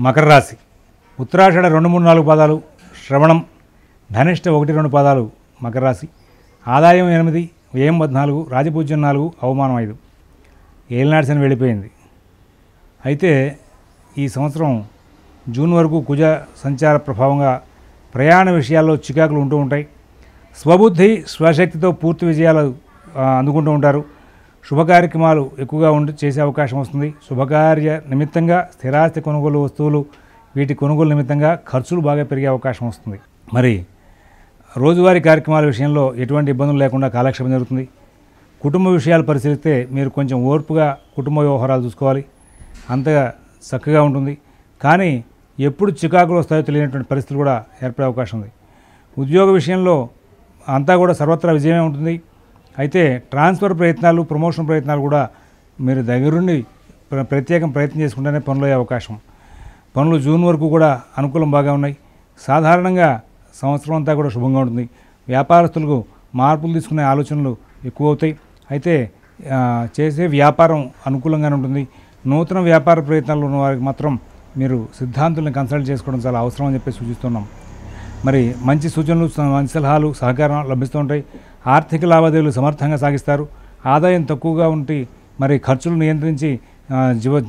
మకర రాశి ఉత్తరాషాఢ 2, 3, 4 పాదాలు, శ్రవణం, ధనిష్ట 1, 2 పాదాలు మకర రాశి. ఆదాయం 8, వ్యయం 14, రాజపూజ్యం 4, అవమానం 5. ఏలినాటి శని వెళ్ళిపోయింది. అయితే ఈ సంవత్సరం జూన్ వరకు కుజ సంచార ప్రభావంగా ప్రయాణ విషయాల్లో చికాకులు ఉంటూ ఉంటాయి. స్వబుద్ధి స్వశక్తితో పూర్తి విజయాలు అందుకుంటూ ఉంటారు. శుభకార్యక్రమాలు ఎక్కువగా చేసే అవకాశం వస్తుంది. శుభకార్య నిమిత్తంగా స్థిరాస్తి కొనుగోలు వస్తువులు వీటి కొనుగోలు నిమిత్తంగా ఖర్చులు బాగా పెరిగే అవకాశం వస్తుంది. మరి రోజువారీ కార్యక్రమాల విషయంలో ఎటువంటి ఇబ్బందులు లేకుండా కాలక్షేపం జరుగుతుంది. కుటుంబ విషయాలు పరిశీలిస్తే మీరు కొంచెం ఓర్పుగా కుటుంబ వ్యవహారాలు చూసుకోవాలి. అంతగా చక్కగా ఉంటుంది. కానీ ఎప్పుడు చికాకులు వస్తాయో తెలియనటువంటి పరిస్థితులు కూడా ఏర్పడే అవకాశం ఉంది. ఉద్యోగ విషయంలో అంతా కూడా సర్వత్రా విజయమే ఉంటుంది. అయితే ట్రాన్స్ఫర్ ప్రయత్నాలు, ప్రమోషన్ ప్రయత్నాలు కూడా మీరు దగ్గరుండి ప్రత్యేకం ప్రయత్నం చేసుకుంటేనే పనులు అయ్యే అవకాశం. పనులు జూన్ వరకు కూడా అనుకూలం బాగా ఉన్నాయి. సాధారణంగా సంవత్సరం అంతా కూడా శుభంగా ఉంటుంది. వ్యాపారస్తులకు మార్పులు తీసుకునే ఆలోచనలు ఎక్కువ అవుతాయి. అయితే చేసే వ్యాపారం అనుకూలంగానే ఉంటుంది. నూతన వ్యాపార ప్రయత్నాలు ఉన్న వారికి మాత్రం మీరు సిద్ధాంతులను కన్సల్ట్ చేసుకోవడం చాలా అవసరం అని చెప్పి సూచిస్తున్నాం. మరి మంచి సూచనలు, మంచి సలహాలు, సహకారం లభిస్తూ ఉంటాయి. ఆర్థిక లావాదేవీలు సమర్థంగా సాగిస్తారు. ఆదాయం తక్కువగా ఉంటే మరి ఖర్చులు నియంత్రించి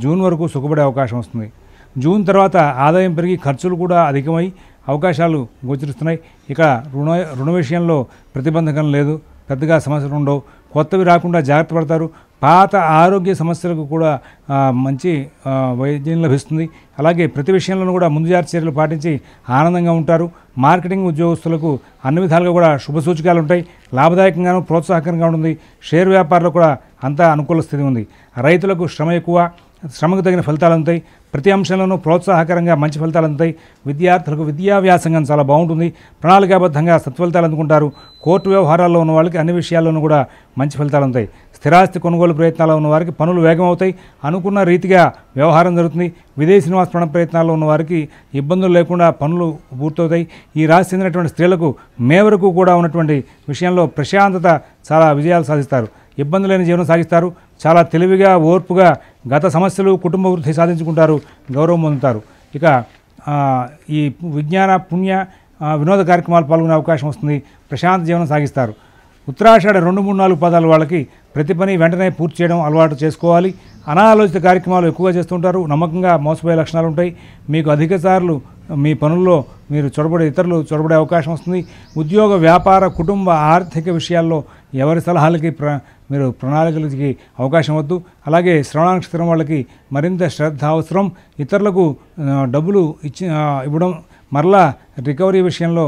జూన్ వరకు సుఖపడే అవకాశం వస్తుంది. జూన్ తర్వాత ఆదాయం పెరిగి ఖర్చులు కూడా అధికమై అవకాశాలు గోచరిస్తున్నాయి. ఇక రుణ విషయంలో ప్రతిబంధకం లేదు. పెద్దగా సమస్యలు ఉండవు. కొత్తవి రాకుండా జాగ్రత్త పడతారు. పాత ఆరోగ్య సమస్యలకు కూడా మంచి వైద్యం లభిస్తుంది. అలాగే ప్రతి విషయంలోనూ కూడా ముందు జాగ్రత్త చర్యలు పాటించి ఆనందంగా ఉంటారు. మార్కెటింగ్ ఉద్యోగస్తులకు అన్ని విధాలుగా కూడా శుభ సూచకాలు ఉంటాయి. లాభదాయకంగాను ప్రోత్సాహకరంగా ఉంటుంది. షేర్ వ్యాపారంలో కూడా అంతా అనుకూల స్థితి ఉంది. రైతులకు శ్రమ ఎక్కువ, శ్రమకు తగిన ఫలితాలు అందుతాయి. ప్రతి అంశంలోనూ ప్రోత్సాహకరంగా మంచి ఫలితాలు అందుతాయి. విద్యార్థులకు విద్యా వ్యాసంగం చాలా బాగుంటుంది. ప్రణాళికాబద్ధంగా సత్ఫలితాలు అందుకుంటారు. కోర్టు వ్యవహారాల్లో ఉన్న వాళ్ళకి అన్ని విషయాల్లోనూ కూడా మంచి ఫలితాలు ఉంటాయి. స్థిరాస్తి కొనుగోలు ప్రయత్నాల్లో ఉన్న వారికి పనులు వేగం అవుతాయి. అనుకున్న రీతిగా వ్యవహారం జరుగుతుంది. విదేశీ నివాస ప్రయత్నాల్లో ఉన్న వారికి ఇబ్బందులు లేకుండా పనులు పూర్తవుతాయి. ఈ రాశి చెందినటువంటి స్త్రీలకు మే వరకు కూడా ఉన్నటువంటి విషయంలో ప్రశాంతత, చాలా విజయాలు సాధిస్తారు. ఇబ్బంది లేని జీవనం సాగిస్తారు. చాలా తెలివిగా, ఓర్పుగా గత సమస్యలు, కుటుంబ వృద్ధి సాధించుకుంటారు. గౌరవం పొందుతారు. ఇక ఈ విజ్ఞాన, పుణ్య, వినోద కార్యక్రమాలు పాల్గొనే అవకాశం వస్తుంది. ప్రశాంత జీవనం సాగిస్తారు. ఉత్తరాషాఢ 2, 3, 4 పాదాల వాళ్ళకి ప్రతి పని వెంటనే పూర్తి చేయడం అలవాటు చేసుకోవాలి. అనాలోచిత కార్యక్రమాలు ఎక్కువగా చేస్తుంటారు. నమ్మకంగా మోసపోయే లక్షణాలు ఉంటాయి. మీకు అధిక సార్లు మీ పనుల్లో మీరు ఇతరులు చొరబడే అవకాశం వస్తుంది. ఉద్యోగ, వ్యాపార, కుటుంబ, ఆర్థిక విషయాల్లో ఎవరి సలహాలకి మీరు ప్రణాళికలకి అవకాశం వద్దు. అలాగే శ్రవణ నక్షత్రం వాళ్ళకి మరింత శ్రద్ధ అవసరం. ఇతరులకు డబ్బులు ఇవ్వడం, మరలా రికవరీ విషయంలో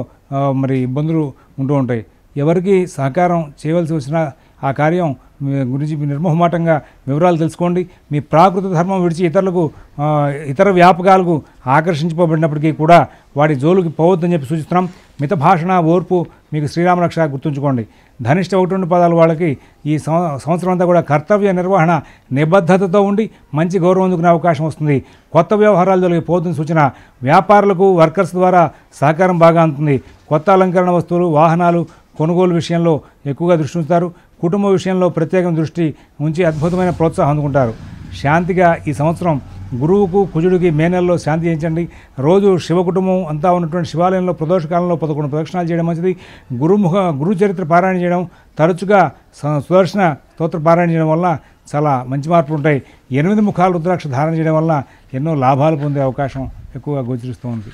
మరి ఇబ్బందులు ఉంటూ ఉంటాయి. ఎవరికి సహకారం చేయవలసి వచ్చినా ఆ కార్యం గురించి నిర్మోహమాటంగా వివరాలు తెలుసుకోండి. మీ ప్రాకృత ధర్మం విడిచి ఇతర వ్యాపకాలకు ఆకర్షించిపోబడినప్పటికీ కూడా వాటి జోలుకి పోవద్దని చెప్పి సూచిస్తున్నాం. మిత భాషణ, ఓర్పు మీకు శ్రీరామరక్ష గుర్తుంచుకోండి. ధనిష్ట 1, 2 పాదాల వాళ్ళకి ఈ సంవత్సరం అంతా కూడా కర్తవ్య నిర్వహణ, నిబద్ధతతో ఉండి మంచి గౌరవం అందుకునే అవకాశం వస్తుంది. కొత్త వ్యవహారాలు జరిగే పోతున్న సూచన. వ్యాపారులకు వర్కర్స్ ద్వారా సహకారం బాగా అందుతుంది. కొత్త అలంకరణ వస్తువులు, వాహనాలు కొనుగోలు విషయంలో ఎక్కువగా దృష్టి ఉంచుతారు. కుటుంబ విషయంలో ప్రత్యేక దృష్టి ఉంచి అద్భుతమైన ప్రోత్సాహం అందుకుంటారు. శాంతిగా ఈ సంవత్సరం గురువుకు, కుజుడికి మే నెలలో శాంతి చేయించండి. రోజు శివ కుటుంబం అంతా ఉన్నటువంటి శివాలయంలో ప్రదోషకాలంలో 11 ప్రదక్షిణాలు చేయడం మంచిది. గురు చరిత్ర పారాయణ చేయడం, తరచుగా సుదర్శన స్తోత్ర పారాయణ చేయడం వల్ల చాలా మంచి మార్పులు ఉంటాయి. 8 ముఖాల రుద్రాక్ష ధారణ చేయడం వల్ల ఎన్నో లాభాలు పొందే అవకాశం ఎక్కువగా గోచరిస్తూ ఉంది.